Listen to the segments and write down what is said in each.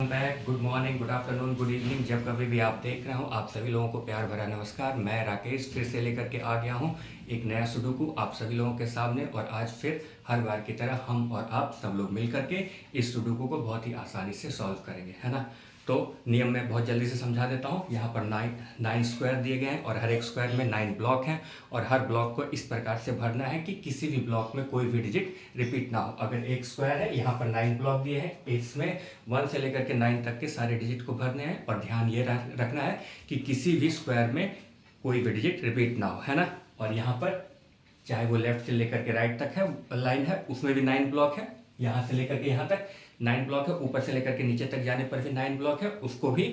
Back. Good morning, good afternoon, good evening, जब कभी भी आप देख रहे हो, आप सभी लोगों को प्यार भरा नमस्कार। मैं राकेश फिर से लेकर के आ गया हूँ एक नया सुडोकू आप सभी लोगों के सामने। और आज फिर हर बार की तरह हम और आप सब लोग मिल करके इस सुडोकू को बहुत ही आसानी से सॉल्व करेंगे, है ना। तो नियम मैं बहुत जल्दी से समझा देता हूँ। यहाँ पर नाइन स्क्वायर दिए गए हैं और हर एक स्क्वायर में 9 ब्लॉक हैं। और हर ब्लॉक को इस प्रकार से भरना है कि किसी भी ब्लॉक में कोई भी डिजिट रिपीट ना हो। अगर एक स्क्वायर है, यहाँ पर 9 ब्लॉक दिए हैं, इसमें 1 से लेकर के 9 तक के सारे डिजिट को भरने हैं। और ध्यान ये रखना है कि किसी भी स्क्वायर में कोई भी डिजिट रिपीट ना हो, है ना। और यहाँ पर चाहे वो लेफ्ट से लेकर के राइट तक है लाइन है, उसमें भी 9 ब्लॉक है। यहाँ से लेकर के यहाँ तक 9 ब्लॉक है, ऊपर से लेकर के नीचे तक जाने पर भी 9 ब्लॉक है। उसको भी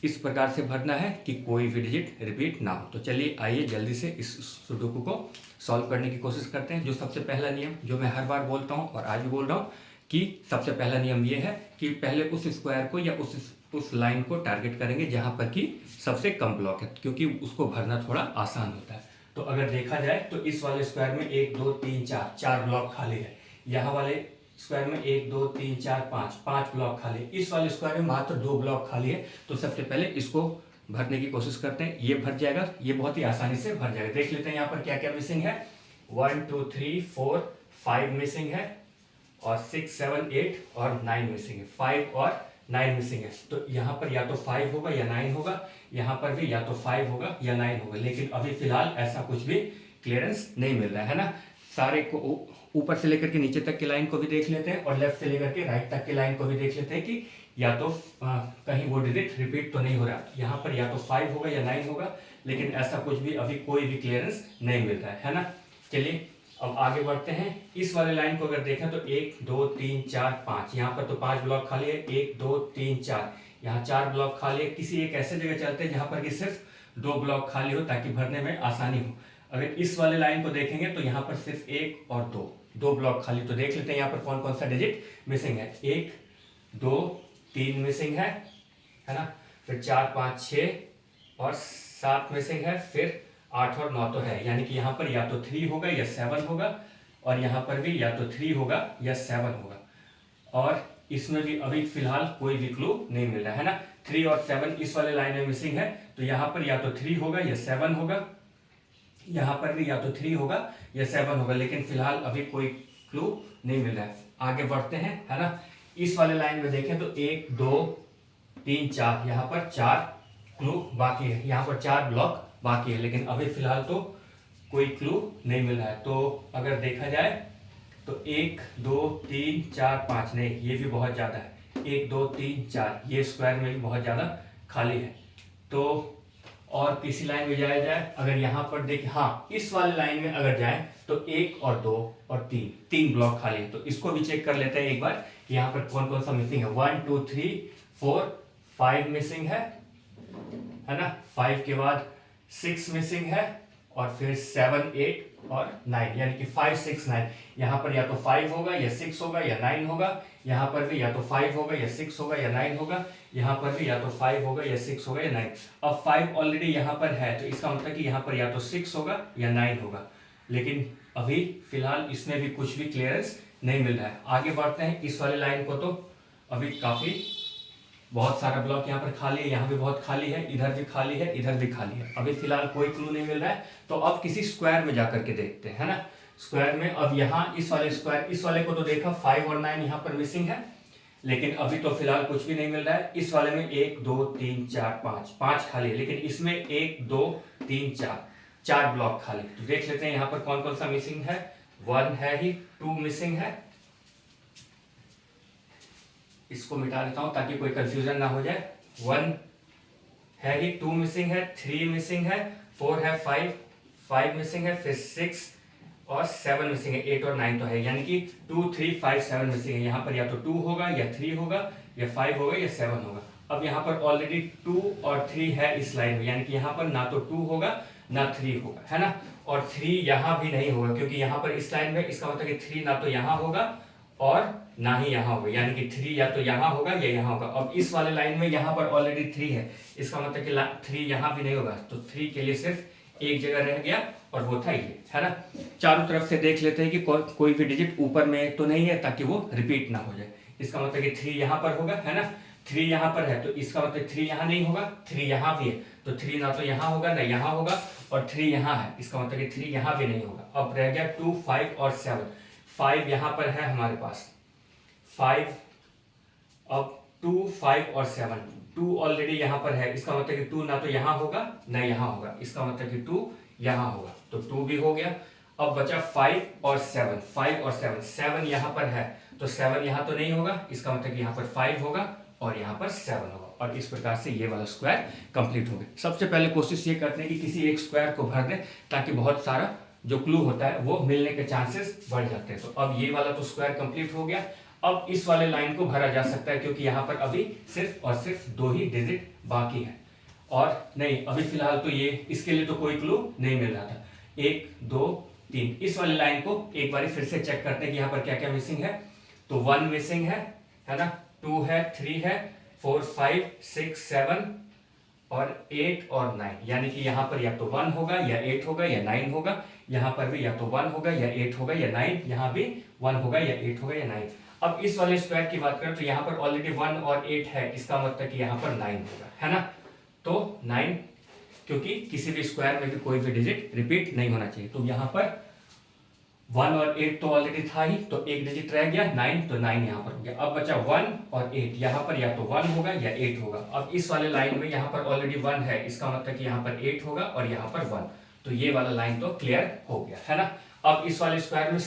इस प्रकार से भरना है कि कोई भी डिजिट रिपीट ना हो। तो चलिए आइए जल्दी से इस सुडोकू को सॉल्व करने की कोशिश करते हैं। जो सबसे पहला नियम जो मैं हर बार बोलता हूँ और आज भी बोल रहा हूँ कि सबसे पहला नियम ये है कि पहले उस स्क्वायर को या उस लाइन को टारगेट करेंगे जहाँ पर कि सबसे कम ब्लॉक है, क्योंकि उसको भरना थोड़ा आसान होता है। तो अगर देखा जाए तो इस वाले स्क्वायर में 1 2 3 4 4 ब्लॉक खाली है। यहाँ वाले स्क्वायर में 1 2 3 4 5 ब्लॉक खाली है। इस वाले स्क्वायर में मात्र 2 ब्लॉक खाली है। तो सबसे पहले इसको भरने की कोशिश करते हैं। ये भर जाएगा, ये बहुत ही आसानी से भर जाएगा। देख लेते हैं यहाँ पर क्या क्या मिसिंग है। 1 2 3 4 5 मिसिंग है और 6 7 8 और 9 मिसिंग है। 5 और 9 मिसिंग है। तो यहाँ पर या तो 5 होगा या 9 होगा, यहाँ पर भी या तो 5 होगा या 9 होगा। लेकिन अभी फिलहाल ऐसा कुछ भी क्लियरेंस नहीं मिल रहा है ना। सारे को ऊपर से लेकर के नीचे तक की लाइन को भी देख लेते हैं और लेफ्ट से लेकर के राइट तक की लाइन को भी देख लेते हैं कि या तो कहीं वो डिजिट रिपीट तो नहीं हो रहा। यहाँ पर या तो 5 होगा या 9 होगा, लेकिन ऐसा कुछ भी अभी कोई भी क्लियरेंस नहीं मिल रहा है ना। चलिए अब आगे बढ़ते हैं। इस वाले लाइन को अगर देखें तो 1 2 3 4 5, यहाँ पर तो 5 ब्लॉक खाली है। 1 2 3 4, यहाँ 4 ब्लॉक खाली है। किसी एक ऐसे जगह चलते हैं जहाँ पर कि सिर्फ 2 ब्लॉक खाली हो ताकि भरने में आसानी हो। अगर इस वाले लाइन को देखेंगे तो यहाँ पर सिर्फ 1 और 2 ब्लॉक खाली। तो देख लेते हैं यहाँ पर कौन कौन सा डिजिट मिसिंग है। 1 2 3 मिसिंग है ना। फिर 4 5 6 और 7 मिसिंग है। फिर 8 और 9 तो है, यानी कि यहाँ पर या तो 3 होगा या 7 होगा। और यहाँ पर भी या तो 3 होगा या 7 होगा। और इसमें भी अभी फिलहाल कोई भी क्लू नहीं मिल रहा है ना। 3 और 7 इस वाले लाइन में मिसिंग है। तो यहाँ पर या तो 3 होगा या 7 होगा, यहाँ पर भी या तो 3 होगा या 7 होगा। लेकिन फिलहाल अभी कोई क्लू नहीं मिल रहा है। आगे बढ़ते हैं, है ना। इस वाले लाइन में देखें तो 1 2 3 4, यहाँ पर 4 क्लू बाकी है, यहाँ पर 4 ब्लॉक बाकी है। लेकिन अभी फिलहाल तो कोई क्लू नहीं मिल रहा है। तो अगर देखा जाए तो 1 2 3 4 5, नहीं ये भी बहुत ज़्यादा है। 1 2 3 4, ये स्क्वायर में भी बहुत ज़्यादा खाली है। तो और किसी लाइन में जाया जाए, अगर यहाँ पर देखिए, हाँ इस वाले लाइन में अगर जाए तो 1 और 2 और 3 ब्लॉक खाली है। तो इसको भी चेक कर लेते हैं एक बार, यहाँ पर कौन कौन सा मिसिंग है। 1 2 3 4 5 मिसिंग है ना। 5 के बाद 6 मिसिंग है और फिर 7 8 और 9, यानी कि 5 6 9। यहाँ पर या तो 5 होगा या 6 होगा या 9 होगा। यहाँ पर भी या तो 5 होगा या 6 होगा या 9 होगा। यहाँ पर भी या तो 5 होगा या 6 होगा या 9। अब 5 ऑलरेडी यहाँ पर है, तो इसका मतलब कि यहाँ पर या तो 6 होगा या 9 होगा। लेकिन अभी फिलहाल इसमें भी कुछ भी क्लियरेंस नहीं मिल रहा है। आगे बढ़ते हैं। इस वाले लाइन को तो अभी काफी बहुत सारा ब्लॉक यहाँ पर खाली है, यहाँ भी बहुत खाली है, इधर भी खाली है, इधर भी खाली है। अभी फिलहाल कोई क्लू नहीं मिल रहा है। तो अब किसी स्क्वायर में जाकर के देखते हैं, है ना। स्क्वायर में अब यहाँ इस वाले स्क्वायर, इस वाले को तो देखा 5 और 9 यहाँ पर मिसिंग है, लेकिन अभी तो फिलहाल कुछ भी नहीं मिल रहा है। इस वाले में 1 2 3 4 5 खाली है, लेकिन इसमें 1 2 3 4 ब्लॉक खाली। तो देख लेते हैं यहाँ पर कौन कौन सा मिसिंग है। 1 है ही, 2 मिसिंग है, इसको मिटा देता हूं ताकि कोई कंफ्यूजन ना हो जाए। 1 है ही, 2 मिसिंग है, 3 मिसिंग है, 4 है, 5 मिसिंग है, फिर 6 और 7 मिसिंग है। 8 और 9 तो है, यानी कि 2 3 5 7 मिसिंग है। यहाँ पर या तो 2 होगा या 3 होगा या 5 होगा या 7 होगा। अब यहाँ पर ऑलरेडी 2 और 3 है इस लाइन में, यानी कि यहाँ पर ना तो 2 होगा ना 3 होगा, है ना। और 3 यहाँ भी नहीं होगा, क्योंकि यहाँ पर इस लाइन में इसका मतलब कि 3 ना तो यहाँ होगा और ना ही यहाँ होगा, यानी कि 3 या तो यहाँ होगा या यहाँ होगा। अब इस वाले लाइन में यहाँ पर ऑलरेडी 3 है, इसका मतलब कि 3 यहाँ भी नहीं होगा। तो 3 के लिए सिर्फ एक जगह रह गया और वो था ये, है ना। चारों तरफ से देख लेते हैं कि कोई भी डिजिट ऊपर में तो नहीं है, ताकि वो रिपीट ना हो जाए। इसका मतलब कि 3 यहाँ पर होगा, है ना। 3 यहाँ पर है तो इसका मतलब 3 यहाँ नहीं होगा, 3 यहाँ भी है तो 3 ना तो यहाँ होगा ना यहाँ होगा, और 3 यहाँ है इसका मतलब कि 3 यहाँ भी नहीं होगा। अब रह गया 2, 5 और 7। 5 यहाँ पर है हमारे पास 5, अब 2, 5 और 7, 2 ऑलरेडी यहाँ पर है इसका मतलब कि 2 ना तो यहाँ होगा ना यहाँ होगा, इसका मतलब कि 2 यहाँ होगा तो 2 भी हो गया। अब बचा 5 और 7, 5 और 7, 7 यहाँ पर है तो 7 यहाँ तो नहीं होगा, इसका मतलब कि यहाँ पर 5 होगा और यहाँ पर 7 होगा, और इस प्रकार से ये वाला स्क्वायर कंप्लीट हो गया। सबसे पहले कोशिश ये करते हैं कि किसी एक स्क्वायर को भर दें ताकि बहुत सारा जो क्लू होता है वो मिलने के चांसेस बढ़ जाते हैं। तो अब ये वाला तो स्क्वायर कंप्लीट हो गया। अब इस वाले लाइन को भरा जा सकता है क्योंकि यहाँ पर अभी सिर्फ और सिर्फ 2 ही डिजिट बाकी है, और नहीं अभी फिलहाल तो ये इसके लिए तो कोई क्लू नहीं मिल रहा था। 1, 2, 3 इस वाली लाइन को एक बार फिर से चेक करते हैं कि यहाँ पर क्या क्या मिसिंग है। तो 1 मिसिंग है ना, 2 है, 3 है, 4, 5, 6, 7 और 8 और 9, यानी कि यहाँ पर या तो 1 होगा या 8 होगा या 9 होगा, यहाँ पर भी या तो 1 होगा या 8 होगा या 9, यहाँ भी 1 होगा या 8 होगा या 9। अब इस वाले स्क्वायर की बात करें तो यहाँ पर ऑलरेडी 1 और 8 है, इसका मतलब कि यहाँ पर 9 होगा, है ना। तो 9, क्योंकि किसी भी स्क्वायर में भी कोई भी डिजिट रिपीट नहीं होना चाहिए, तो यहाँ पर 1 और 8 तो ऑलरेडी था ही, तो एक डिजिट रह गया 9, तो 9 यहाँ पर हो गया। अब बचा 1 और 8, यहाँ पर या तो 1 होगा या 8 होगा। अब इस वाले लाइन में यहाँ पर ऑलरेडी 1 है, इसका मतलब कि यहाँ पर 8 होगा और यहाँ पर 1, तो ये वाला लाइन तो क्लियर हो गया, है ना। अब इस वाले स्क्वायर में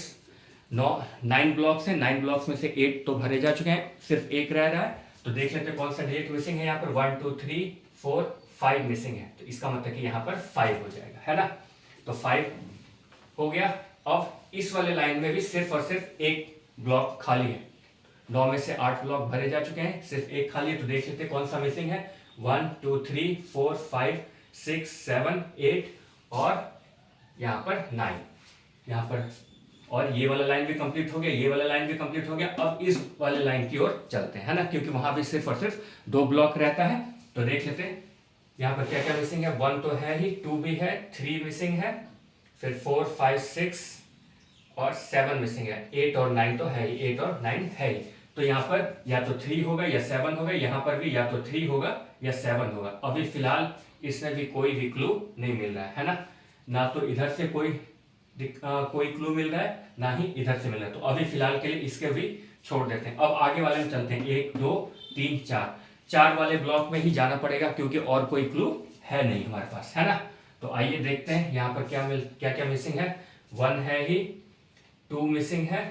9 ब्लॉक्स हैं, 9 ब्लॉक्स में से 8 तो भरे जा चुके हैं, सिर्फ एक रह रहा है। तो देख लेते हैं कौन सा डिजिट मिसिंग है। यहाँ पर 1, 2, 3, 4, 5 मिसिंग है, तो इसका मतलब कि यहाँ पर 5 हो जाएगा, है ना। तो 5 हो गया। अब इस वाले लाइन में भी सिर्फ और सिर्फ एक ब्लॉक खाली है, 9 में से 8 ब्लॉक भरे जा चुके हैं, सिर्फ एक खाली है। तो देख लेते हैं कौन सा मिसिंग है। 1, 2, 3, 4, 5, 6, 7, 8 और यहाँ पर 9 यहाँ पर, और ये वाला लाइन भी कंप्लीट हो गया, ये वाला लाइन भी कंप्लीट हो गया। अब इस वाले लाइन की ओर चलते हैं, है ना, क्योंकि वहां भी सिर्फ और सिर्फ 2 ब्लॉक रहता है। तो देख लेते हैं यहाँ पर क्या क्या मिसिंग है। 1 तो है ही, 2 भी है, 3 मिसिंग है, फिर 4, 5, 6 और 7 मिसिंग है, 8 और 9 तो है ही, 8 और 9 है ही। तो यहाँ पर या तो 3 होगा या 7 होगा, यहाँ पर भी या तो 3 होगा या 7 होगा। अभी फिलहाल इसमें भी कोई भी क्लू नहीं मिल रहा है ना, ना तो इधर से कोई क्लू मिल रहा है ना ही इधर से मिल रहा है। तो अभी फिलहाल के लिए इसके भी छोड़ देते हैं। अब आगे वाले में चलते हैं। 1, 2, 3, 4 वाले ब्लॉक में ही जाना पड़ेगा क्योंकि और कोई क्लू है नहीं हमारे पास, है ना। तो आइए देखते हैं यहाँ पर क्या क्या मिसिंग है। 1 है ही, 2 मिसिंग है,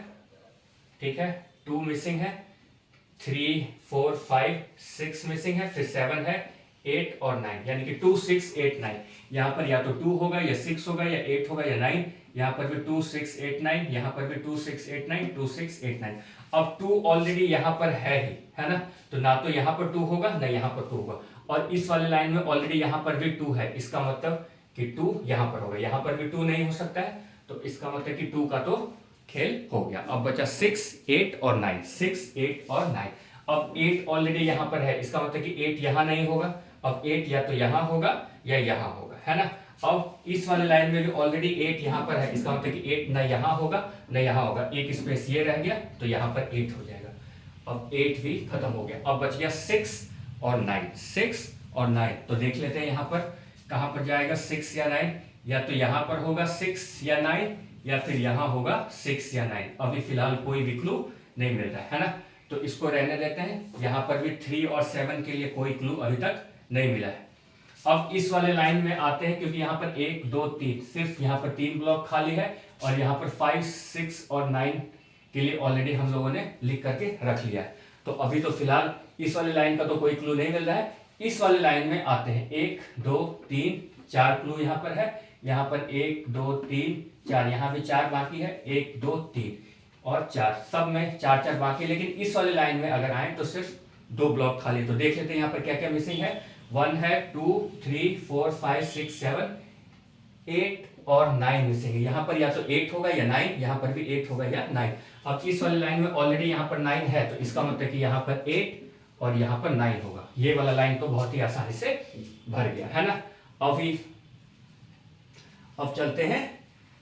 ठीक है, 2 मिसिंग है, 3, 4, 5, 6 मिसिंग है, फिर 7 है, 8 और 9, यानी कि 2, 6, 8, 9। यहाँ पर या तो 2 होगा या 6 होगा या 8 होगा या 9, यहाँ पर भी 2, 6, 8, 9, यहाँ पर भी 2, 6, 8, 9, 2, 6, 8, 9। अब 2 ऑलरेडी यहाँ पर है ही, है ना, तो ना तो यहाँ पर 2 होगा ना यहाँ पर 2 होगा, और इस वाले लाइन में ऑलरेडी यहाँ पर भी 2 है, इसका मतलब कि 2 यहाँ पर होगा, यहाँ पर भी 2 नहीं हो सकता है, तो इसका मतलब कि 2 का तो खेल हो गया। अब बचा 6, 8 और 9, 6, 8 और 9। अब 8 ऑलरेडी यहाँ पर है, इसका मतलब कि 8 यहाँ नहीं होगा, अब 8 या तो यहाँ होगा या यहाँ होगा, है ना। अब इस वाले लाइन में भी ऑलरेडी 8 यहाँ पर है, इसका मतलब कि 8 ना यहाँ होगा ना यहाँ होगा, एक स्पेस ये रह गया तो यहाँ पर 8 हो जाएगा। अब 8 भी खत्म हो गया। अब बच गया 6 और 9, 6 और 9। तो देख लेते हैं यहाँ पर कहाँ पर जाएगा 6 या 9, या तो यहाँ पर होगा 6 या 9 या फिर यहाँ होगा 6 या 9। अभी फिलहाल कोई भी क्लू नहीं मिल रहा है ना, तो इसको रहने देते हैं। यहाँ पर भी 3 और 7 के लिए कोई क्लू अभी तक नहीं मिला है। अब इस वाले लाइन में आते हैं क्योंकि यहाँ पर 1, 2, 3 सिर्फ यहाँ पर 3 ब्लॉक खाली है, और यहाँ पर 5, 6 और 9 के लिए ऑलरेडी हम लोगों ने लिख करके रख लिया है। तो अभी तो फिलहाल इस वाले लाइन का तो कोई क्लू नहीं मिल रहा है। इस वाले लाइन में आते हैं। 1, 2, 3, 4 क्लू यहाँ पर है, यहाँ पर 1, 2, 3, 4, यहाँ भी 4 बाकी है, 1, 2, 3 और 4, सब में 4 4 बाकी। लेकिन इस वाले लाइन में अगर आए तो सिर्फ 2 ब्लॉक खाली। तो देख लेते हैं यहाँ पर क्या क्या मिसिंग है। 1 है, 2, 3, 4, 5, 6, 7, 8 और 9 मिसिंग है। यहाँ पर या तो 8 होगा या 9, यहाँ पर भी 8 होगा या 9। अब इस वाले लाइन में ऑलरेडी यहाँ पर 9 है, तो इसका मतलब कि यहाँ पर 8 और यहाँ पर 9 होगा। ये वाला लाइन तो बहुत ही आसानी से भर गया, है ना। अब चलते हैं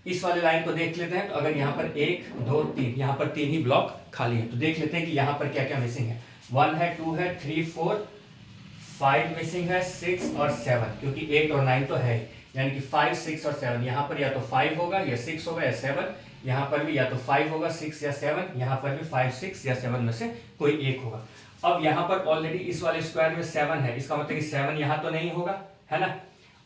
इस वाले लाइन को देख लेते हैं। तो अगर यहाँ पर 1, 2, 3, यहाँ पर 3 ही ब्लॉक खाली है, तो देख लेते हैं कि यहाँ पर क्या क्या मिसिंग है। 1 है, 2 है, 3, 4, 5 मिसिंग है, 6 और 7, क्योंकि 8 और 9 तो है ही, यानी कि 5, 6 और 7। यहाँ पर या तो 5 होगा या 6 होगा या 7, यहाँ पर भी या तो 5 होगा, 6 या 7, यहाँ पर भी 5, 6 या 7 में से कोई एक होगा। अब यहाँ पर ऑलरेडी इस वाले स्क्वायर में 7 है, इसका मतलब कि 7 यहाँ तो नहीं होगा, है ना,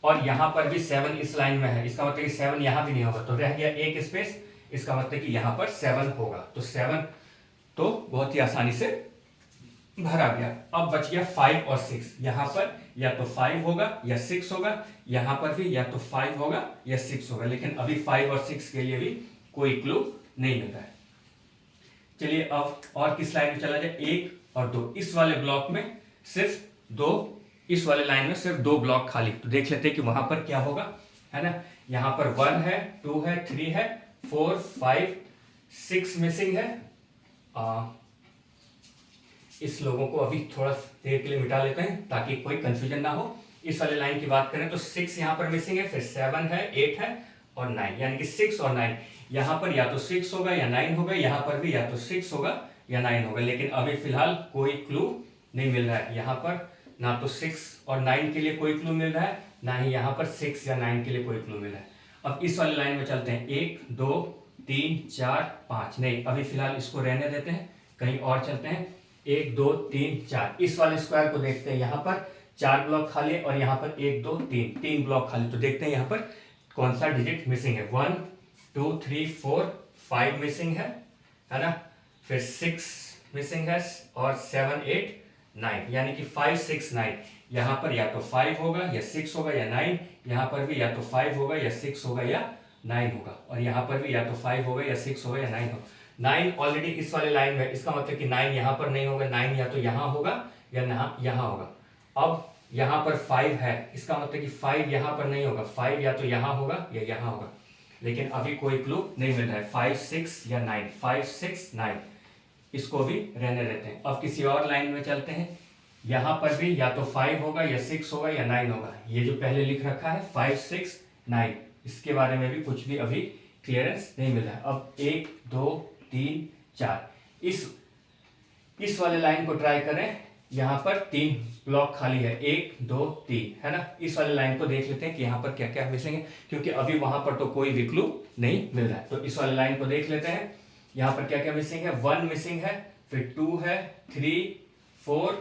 और यहाँ पर भी 7 इस लाइन में है, इसका मतलब कि 7 यहाँ भी नहीं होगा, तो रह गया एक स्पेस, इसका मतलब कि यहाँ पर 7 होगा। तो 7 तो बहुत ही आसानी से भरा गया। अब बच गया 5 और 6, यहाँ पर या तो 5 होगा या 6 होगा, यहाँ पर भी या तो 5 होगा या 6 होगा, लेकिन अभी 5 और 6 के लिए भी कोई क्लू नहीं मिल रहा है। चलिए अब और किस लाइन में चला जाए, 1 और 2, इस वाले ब्लॉक में सिर्फ 2, इस वाले लाइन में सिर्फ 2 ब्लॉक खाली, तो देख लेते हैं कि वहां पर क्या होगा, है ना। यहाँ पर 1 है, 2 है, 3 है, 4, 5, 6 मिसिंग है। इस लोगों को अभी थोड़ा देर के लिए मिटा लेते हैं ताकि कोई कंफ्यूजन ना हो। इस वाले लाइन की बात करें तो 6 यहाँ पर मिसिंग है, फिर 7 है, 8 है और 9, यानी कि 6 और 9, यहाँ पर या तो 6 होगा या 9 होगा, यहाँ पर भी या तो 6 होगा या 9 होगा, लेकिन अभी फिलहाल कोई क्लू नहीं मिल रहा है। यहाँ पर ना तो 6 और 9 के लिए कोई क्लू मिल रहा है, ना ही यहाँ पर 6 या 9 के लिए कोई क्लू मिल रहा है। अब इस वाले लाइन में चलते हैं, 1, 2, 3, 4, 5, नहीं अभी फिलहाल इसको रहने देते हैं, कहीं और चलते हैं। 1, 2, 3, 4, इस वाले स्क्वायर को देखते हैं, यहाँ पर 4 ब्लॉक खाली है और यहाँ पर 1, 2, 3 ब्लॉक खाली, तो देखते हैं यहाँ पर कौन सा डिजिट मिसिंग है। 1, 2, 3, 4, 5 मिसिंग है ना, फिर 6 मिसिंग है और 7, 8, 9, यानी कि 5, 6, 9, यहाँ पर या तो 5 होगा या 6 होगा या 9, यहाँ पर भी या तो 5 होगा या 6 होगा या 9 होगा, और यहाँ पर भी या तो 5 होगा या 6 होगा या 9 होगा। 9 ऑलरेडी इस वाले लाइन में, इसका मतलब कि 9 यहाँ पर नहीं होगा, 9 या तो यहाँ होगा या यहाँ होगा। अब यहाँ पर 5 है, इसका मतलब कि 5 यहाँ पर नहीं होगा, 5 या तो यहाँ होगा या यहाँ होगा, लेकिन अभी कोई क्लू नहीं मिल रहा है। 5, 6 या 9, 5, 6, 9, इसको भी रहने देते हैं। अब किसी और लाइन में चलते हैं, यहाँ पर भी या तो 5 होगा या 6 होगा या 9 होगा, ये जो पहले लिख रखा है 5, 6, 9, इसके बारे में भी कुछ भी अभी क्लियरेंस नहीं मिला है। अब 1, 2, 3, 4, इस वाले लाइन को ट्राई करें, यहाँ पर 3 ब्लॉक खाली है, 1, 2, 3, है ना। इस वाले लाइन को देख लेते हैं कि यहाँ पर क्या क्या मिसिंग है, क्योंकि अभी वहां पर तो कोई भी क्लू नहीं मिल रहा है। तो इस वाले लाइन को देख लेते हैं, यहाँ पर क्या क्या मिसिंग है। 1 मिसिंग है, फिर 2 है, 3, 4,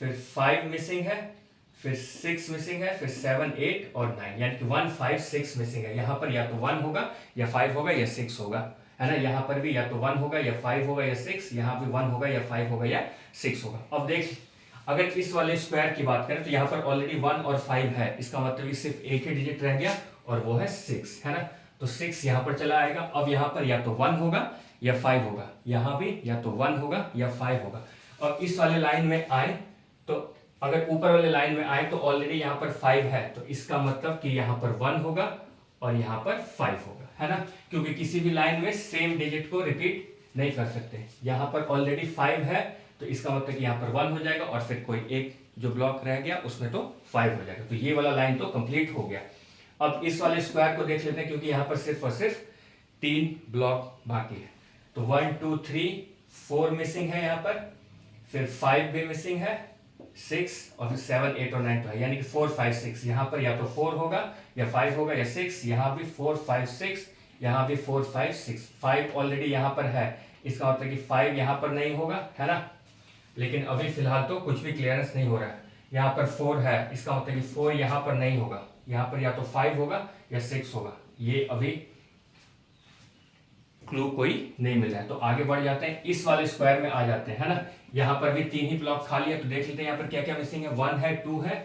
फिर 5 मिसिंग है, फिर 6 मिसिंग है, फिर 7, 8 और 9, यानी कि 1, 5, 6 मिसिंग है। यहाँ पर या तो 1 होगा या 5 होगा या 6 होगा, है ना। यहाँ पर भी या तो 1 होगा या 5 होगा या 6, यहाँ भी 1 होगा या 5 होगा या 6 होगा। अब देख, अगर इस वाले स्क्वायर की बात करें तो यहाँ पर ऑलरेडी 1 और 5 है, इसका मतलब सिर्फ एक ही डिजिट रह गया और वो है 6, है ना। तो 6 यहाँ पर चला आएगा। अब यहाँ पर या तो 1 होगा या 5 होगा, यहाँ भी या तो 1 होगा या 5 होगा। और इस वाले लाइन में आए तो अगर ऊपर वाले लाइन में आए तो ऑलरेडी यहाँ पर 5 है, तो इसका मतलब कि यहाँ पर 1 होगा और यहाँ पर 5 होगा, है ना, क्योंकि किसी भी लाइन में सेम डिजिट को रिपीट नहीं कर सकते। यहाँ पर ऑलरेडी 5 है, तो इसका मतलब कि यहाँ पर 1 हो जाएगा और फिर कोई एक जो ब्लॉक रह गया उसमें तो 5 हो जाएगा। तो ये वाला लाइन तो कंप्लीट हो गया। अब इस वाले स्क्वायर को देख लेते हैं, क्योंकि यहाँ पर सिर्फ और सिर्फ 3 ब्लॉक बाकी है। तो 1, 2, 3, 4 मिसिंग है यहाँ पर, फिर 5 भी मिसिंग है, 6 और फिर 7, 8 और 9 तो है, यानी कि 4, 5, 6। यहाँ पर या तो 4 होगा या 5 होगा या 6, यहाँ भी 4, 5, 6, यहाँ भी 4, 5, 6, 5 ऑलरेडी यहाँ पर है, इसका मतलब कि 5 यहाँ पर नहीं होगा, है ना। लेकिन अभी फिलहाल तो कुछ भी क्लियरेंस नहीं हो रहा है। यहाँ पर 4 है, इसका मतलब कि 4 यहाँ पर नहीं होगा, यहाँ पर या तो 5 होगा या 6 होगा, ये अभी क्लू कोई नहीं मिल रहा है। तो आगे बढ़ जाते हैं, इस वाले स्क्वायर में आ जाते हैं, है ना। यहाँ पर भी 3 ही ब्लॉक खाली है, तो देख लेते हैं यहाँ पर क्या क्या मिसिंग है। 1 है, 2 है,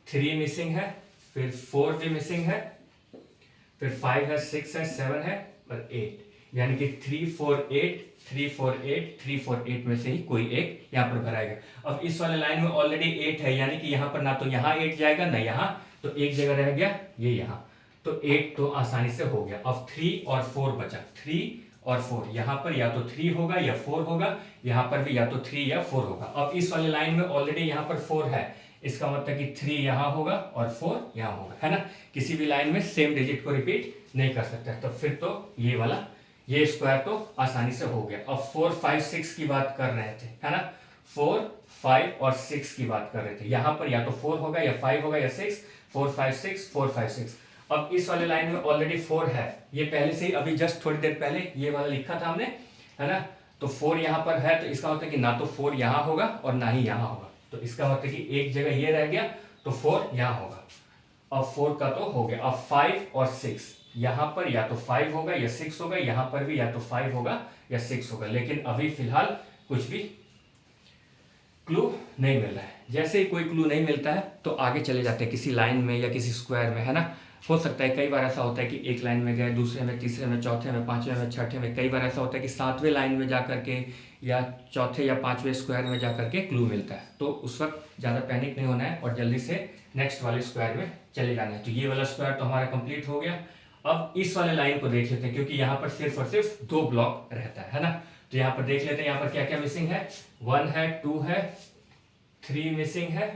3 मिसिंग है, फिर 4 भी मिसिंग है, फिर 5 है, 6 है, 7 है और 8, यानी कि 3, 4, 8, 3, 4, 8, 3, 4, 8 में से ही कोई एक यहाँ पर भराएगा। अब इस वाले लाइन में ऑलरेडी 8 है, यानी कि यहाँ पर ना तो यहाँ 8 जाएगा ना यहाँ, तो एक जगह रह गया ये यहाँ, तो 8 तो आसानी से हो गया। अब 3 और 4 बचा, 3 और 4, यहाँ पर या तो 3 होगा या 4 होगा, यहाँ पर भी या तो 3 या 4 होगा। अब इस वाले लाइन में ऑलरेडी यहाँ पर 4 है, इसका मतलब कि 3 यहाँ होगा और 4 यहाँ होगा, है ना। किसी भी लाइन में सेम डिजिट को रिपीट नहीं कर सकता, तो फिर तो ये वाला ये स्क्वायर तो आसानी से हो गया। अब 4, 5, 6 की बात कर रहे थे, है ना। 4, 5 और 6 की बात कर रहे थे। यहाँ पर या तो 4 होगा या 5 होगा या 6, 4 5 6 4 5 6। अब इस वाले लाइन में ऑलरेडी 4 है, ये पहले से ही अभी जस्ट थोड़ी देर पहले ये वाला लिखा था हमने, है ना। तो 4 यहाँ पर है, तो इसका मतलब है कि ना तो 4 यहाँ होगा और ना ही यहाँ होगा, तो इसका मतलब कि एक जगह ये रह गया, तो 4 यहाँ होगा। अब 4 का तो हो गया। अब 5 और 6, यहाँ पर या तो 5 होगा या 6 होगा, यहाँ पर भी या तो 5 होगा या 6 होगा, लेकिन अभी फिलहाल कुछ भी क्लू नहीं मिल रहा है। जैसे ही कोई क्लू नहीं मिलता है तो आगे चले जाते हैं किसी लाइन में या किसी स्क्वायर में, है ना। हो सकता है कई बार ऐसा होता है कि एक लाइन में गए, दूसरे में, तीसरे में, चौथे में, पांचवें में, छठे में, कई बार ऐसा होता है कि सातवें लाइन में जा करके या चौथे या पांचवें स्क्वायर में जा करके क्लू मिलता है। तो उस वक्त ज़्यादा पैनिक नहीं होना है और जल्दी से नेक्स्ट वाले स्क्वायर में चले जाना है। तो ये वाला स्क्वायर तो हमारा कंप्लीट हो गया। अब इस वाले लाइन को देख लेते हैं, क्योंकि यहाँ पर सिर्फ और सिर्फ 2 ब्लॉक रहता है ना। तो यहाँ पर देख लेते हैं यहाँ पर क्या क्या मिसिंग है। 1 है, 2 है, 3 मिसिंग है,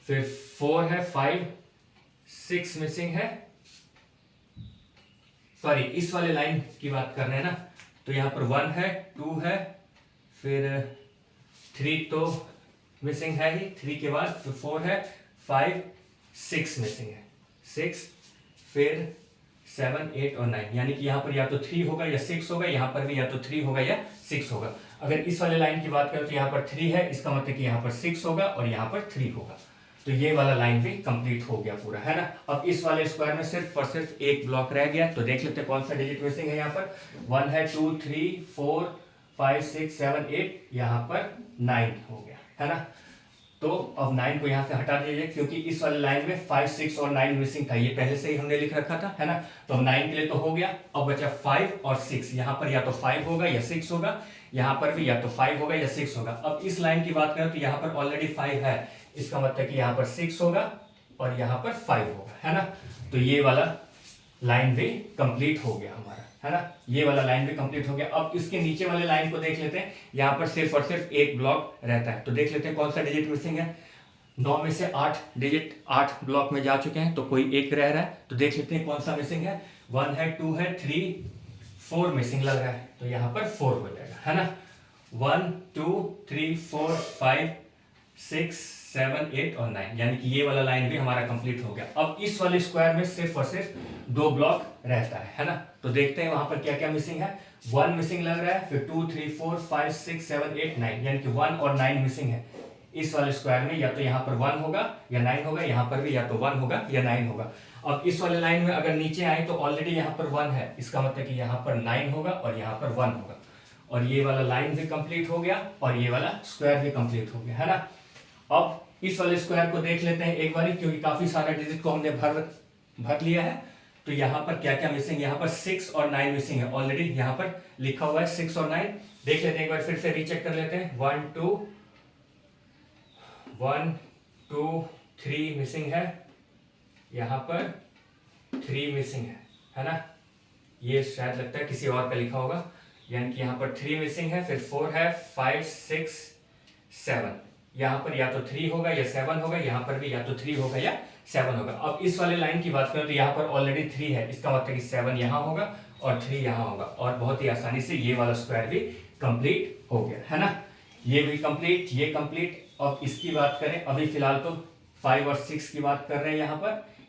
फिर 4 है, 5 6 मिसिंग है। सॉरी, इस वाले लाइन की बात कर रहे हैं ना। तो यहाँ पर 1 है, 2 है, फिर 3 तो मिसिंग है ही, 3 के बाद फिर 4 है, 5 6 मिसिंग है, 6, फिर 7 8 और 9, यानी कि यहाँ पर या तो 3 होगा या 6 होगा, यहाँ पर भी या तो 3 होगा या 6 होगा। अगर इस वाले लाइन की बात करें तो यहाँ पर 3 है, इसका मतलब कि यहाँ पर 6 होगा और यहाँ पर 3 होगा। तो ये वाला लाइन भी कंप्लीट हो गया पूरा, है ना। अब इस वाले स्क्वायर में सिर्फ और सिर्फ एक ब्लॉक रह गया, तो देख लेते हैं कौन सा डिजिट मिसिंग है। यहाँ पर 1 है, 2 3 4 5 6 7 8, यहाँ पर 9 हो गया, है ना। तो अब 9 को यहाँ से हटा दीजिए, क्योंकि इस वाले लाइन में 5 6 और 9 मिसिंग था, ये पहले से ही हमने लिख रखा था, है ना। तो 9 के लिए तो हो गया। अब बचा 5 और 6, यहाँ पर या तो 5 होगा या 6 होगा, यहाँ पर भी या तो 5 होगा या 6 होगा। अब इस लाइन की बात करें तो यहाँ पर ऑलरेडी 5 है, इसका मतलब कि यहाँ पर 6 होगा और यहाँ पर 5 होगा, है ना। तो ये वाला लाइन भी कंप्लीट हो गया हमारा, है ना। ये वाला लाइन भी कंप्लीट हो गया। अब इसके नीचे वाले लाइन को देख लेते हैं। यहाँ पर सिर्फ और सिर्फ एक ब्लॉक रहता है, तो देख लेते हैं कौन सा डिजिट मिसिंग है। 9 में से 8 डिजिट 8 ब्लॉक में जा चुके हैं, तो कोई एक रह रहा है, तो देख लेते हैं कौन सा मिसिंग है। 1 है, 2 है, 3 4 मिसिंग लग रहा है, तो यहाँ पर 4 हो जाएगा, है ना। 1 2 3 4 5 6 7 8 और 9, यानी कि ये वाला लाइन भी हमारा कंप्लीट हो गया। अब इस वाले स्क्वायर में सिर्फ और सिर्फ 2 ब्लॉक रहता है ना। तो देखते हैं वहां पर क्या क्या मिसिंग है। 1 मिसिंग लग रहा है, फिर 2 3 4 5 6 7 8 9, यानी कि 1 और 9 मिसिंग है इस वाले स्क्वायर में। या तो यहाँ पर 1 होगा या 9 होगा, यहाँ पर भी या तो 1 होगा या 9 होगा। अब इस वाले लाइन में अगर नीचे आए तो ऑलरेडी यहाँ पर 1 है, इसका मतलब कि यहाँ पर 9 होगा और यहाँ पर 1 होगा, और ये वाला लाइन भी कंप्लीट हो गया और ये वाला स्क्वायर भी कंप्लीट हो गया, है ना। अब इस वाले स्क्वायर को देख लेते हैं एक बार, क्योंकि काफी सारे डिजिट को हमने भर लिया है। तो यहाँ पर क्या क्या मिसिंग, यहाँ पर 6 और 9 मिसिंग है, ऑलरेडी यहाँ पर लिखा हुआ है 6 और 9। देख लेते हैं एक बार, फिर से रीचेक कर लेते हैं। 1 2 3 मिसिंग है, यहाँ पर 3 मिसिंग है ना। ये शायद लगता है किसी और का लिखा होगा, यानी कि यहाँ पर 3 मिसिंग है, फिर 4 है, 5 6 7, यहाँ पर या तो 3 होगा या 7 होगा, यहाँ पर भी या तो 3 होगा या 7 होगा। अब इस वाले लाइन की बात करें तो यहाँ पर ऑलरेडी 3 है, इसका मतलब कि 7 यहाँ होगा और 3 यहाँ होगा, और बहुत ही आसानी से ये वाला स्क्वायर भी कंप्लीट हो गया, है ना। ये भी कंप्लीट, ये कंप्लीट। अब इसकी बात करें, अभी फिलहाल तो 5 और 6 की बात कर रहे हैं।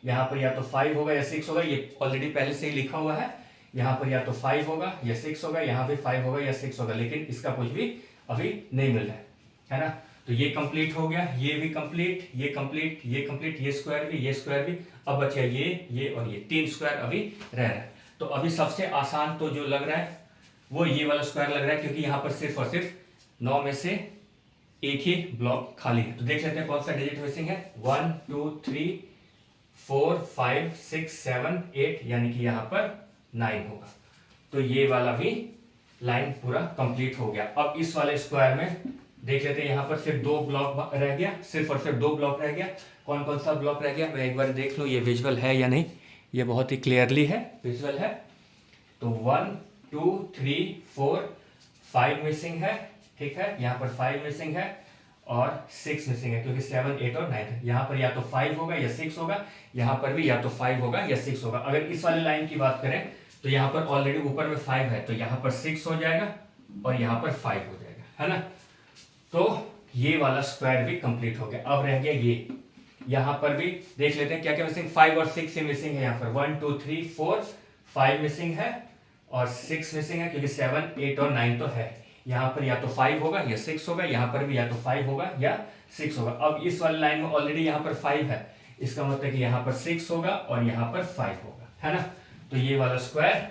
यहाँ पर या तो 5 होगा या 6 होगा, ये ऑलरेडी पहले से ही लिखा हुआ है। यहाँ पर या तो 5 होगा या 6 होगा, यहाँ पे 5 होगा या 6 होगा, लेकिन इसका कुछ भी अभी नहीं मिल रहा है ना। तो ये कंप्लीट हो गया, ये भी कंप्लीट, ये कंप्लीट, ये कंप्लीट, ये स्क्वायर भी, ये स्क्वायर भी। अब बचा ये और ये 3 स्क्वायर अभी रह रहा है। तो अभी सबसे आसान तो जो लग रहा है वो ये वाला स्क्वायर लग रहा है, क्योंकि यहाँ पर सिर्फ और सिर्फ 9 में से एक ही ब्लॉक खाली है। तो देख लेते हैं कौन सा डिजिट मिसिंग है। 1 2 3 4 5 6 7 8, यानी कि यहाँ पर 9 होगा। तो ये वाला भी लाइन पूरा कंप्लीट हो गया। अब इस वाले स्क्वायर में देख लेते हैं, यहाँ पर सिर्फ 2 ब्लॉक रह गया, सिर्फ और सिर्फ 2 ब्लॉक रह गया। कौन कौन सा ब्लॉक रह गया, मैं एक बार देख लूँ ये विजुअल है या नहीं। ये बहुत ही क्लियरली है, विजुअल है। तो 1 2 3 4 5 मिसिंग है, ठीक है। यहाँ पर 5 मिसिंग है और 6 मिसिंग है, क्योंकि 7 8 और 9 है। यहाँ पर या तो 5 होगा या 6 होगा, यहाँ पर भी या तो 5 होगा या 6 होगा। अगर इस वाले लाइन की बात करें तो यहाँ पर ऑलरेडी ऊपर में 5 है, तो यहाँ पर 6 हो जाएगा और यहाँ पर 5 हो जाएगा, है ना। तो ये वाला स्क्वायर भी कंप्लीट हो गया। अब रह गया ये, यहाँ पर भी देख लेते हैं क्या क्या मिसिंग। 5 और 6 मिसिंग है यहाँ पर, 1 2 3 4 5 मिसिंग है और 6 मिसिंग है, क्योंकि 7 8 और 9 तो है। यहाँ पर या तो 5 होगा या 6 होगा, यहाँ पर भी या तो 5 होगा या 6 होगा। अब इस वाली लाइन में ऑलरेडी यहाँ पर 5 है, इसका मतलब कि यहाँ पर 6 होगा और यहाँ पर 5 होगा, है ना। तो ये वाला स्क्वायर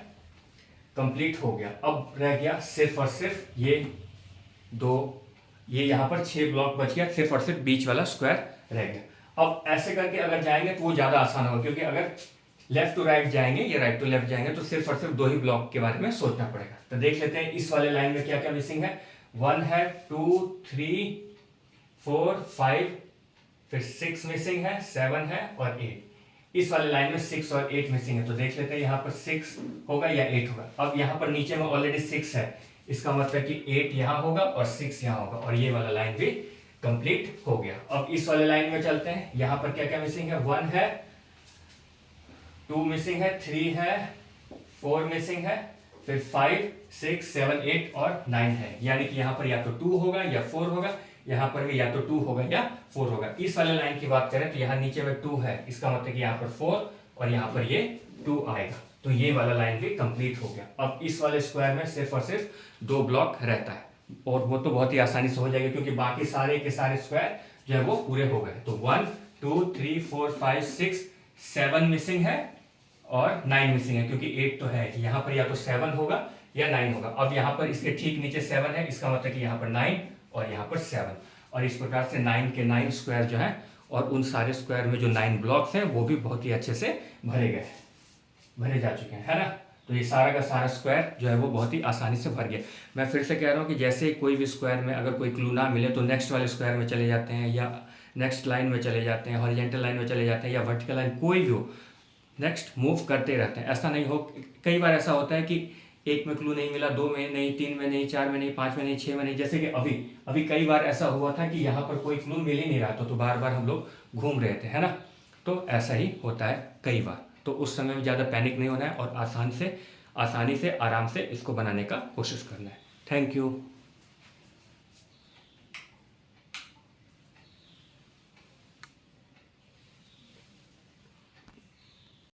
कंप्लीट हो गया। अब रह गया सिर्फ और सिर्फ ये दो, ये यहाँ पर 6 ब्लॉक बच गया, सिर्फ और सिर्फ बीच वाला स्क्वायर रह गया। अब ऐसे करके अगर जाएंगे तो वो ज़्यादा आसान होगा, क्योंकि अगर लेफ्ट टू राइट जाएंगे या राइट टू लेफ्ट जाएंगे तो सिर्फ और सिर्फ 2 ही ब्लॉक के बारे में सोचना पड़ेगा। तो देख लेते हैं इस वाले लाइन में क्या क्या मिसिंग है। 1 है, 2 3 4 5, फिर 6 मिसिंग है, 7 है और 8। इस वाले लाइन में 6 और 8 मिसिंग है। तो देख लेते हैं यहाँ पर 6 होगा या 8 होगा। अब यहाँ पर नीचे में ऑलरेडी 6 है, इसका मतलब कि 8 यहाँ होगा और 6 यहाँ होगा, और ये वाला लाइन भी कंप्लीट हो गया। अब इस वाले लाइन में चलते हैं। यहाँ पर क्या क्या मिसिंग है। 1 है, 2 मिसिंग है, 3 है, 4 मिसिंग है, फिर 5 6 7 8 और 9 है। यानी कि यहाँ पर या तो 2 होगा या 4 होगा, यहाँ पर भी या तो 2 होगा या 4 होगा। इस वाले लाइन की बात करें तो यहाँ नीचे में 2 है, इसका मतलब कि यहाँ पर 4 और यहाँ पर ये 2 आएगा। तो ये वाला लाइन भी कंप्लीट हो गया। अब इस वाले स्क्वायर में सिर्फ और सिर्फ 2 ब्लॉक रहता है, और वो तो बहुत ही आसानी से हो जाएगा, क्योंकि बाकी सारे के सारे स्क्वायर जो है वो पूरे हो गए। तो 1 2 3 4 5 6 7 मिसिंग है और 9 मिसिंग है, क्योंकि 8 तो है। यहाँ पर या तो 7 होगा या 9 होगा। अब यहाँ पर इसके ठीक नीचे 7 है, इसका मतलब कि यहाँ पर 9 और यहाँ पर 7, और इस प्रकार से 9 के 9 स्क्वायर जो है, और उन सारे स्क्वायर में जो 9 ब्लॉक्स हैं वो भी बहुत ही अच्छे से भरे जा चुके हैं, है ना। तो ये सारा का सारा स्क्वायर जो है वो बहुत ही आसानी से भर गया। मैं फिर से कह रहा हूँ कि जैसे कोई भी स्क्वायर में अगर कोई क्लू ना मिले तो नेक्स्ट वाले स्क्वायर में चले जाते हैं, या नेक्स्ट लाइन में चले जाते हैं, हॉरिजॉन्टल लाइन में चले जाते हैं, या वर्टिकल लाइन, कोई भी हो, नेक्स्ट मूव करते रहते हैं। ऐसा नहीं हो, कई बार ऐसा होता है कि एक में क्लू नहीं मिला, 2 में नहीं, 3 में नहीं, 4 में नहीं, 5 में नहीं, 6 में नहीं। जैसे कि अभी कई बार ऐसा हुआ था कि यहाँ पर कोई क्लू मिल ही नहीं रहा था, तो बार बार हम लोग घूम रहे थे, है ना। तो ऐसा ही होता है कई बार। तो उस समय में ज़्यादा पैनिक नहीं होना है और आसानी से आराम से इसको बनाने का कोशिश करना है। Thank you.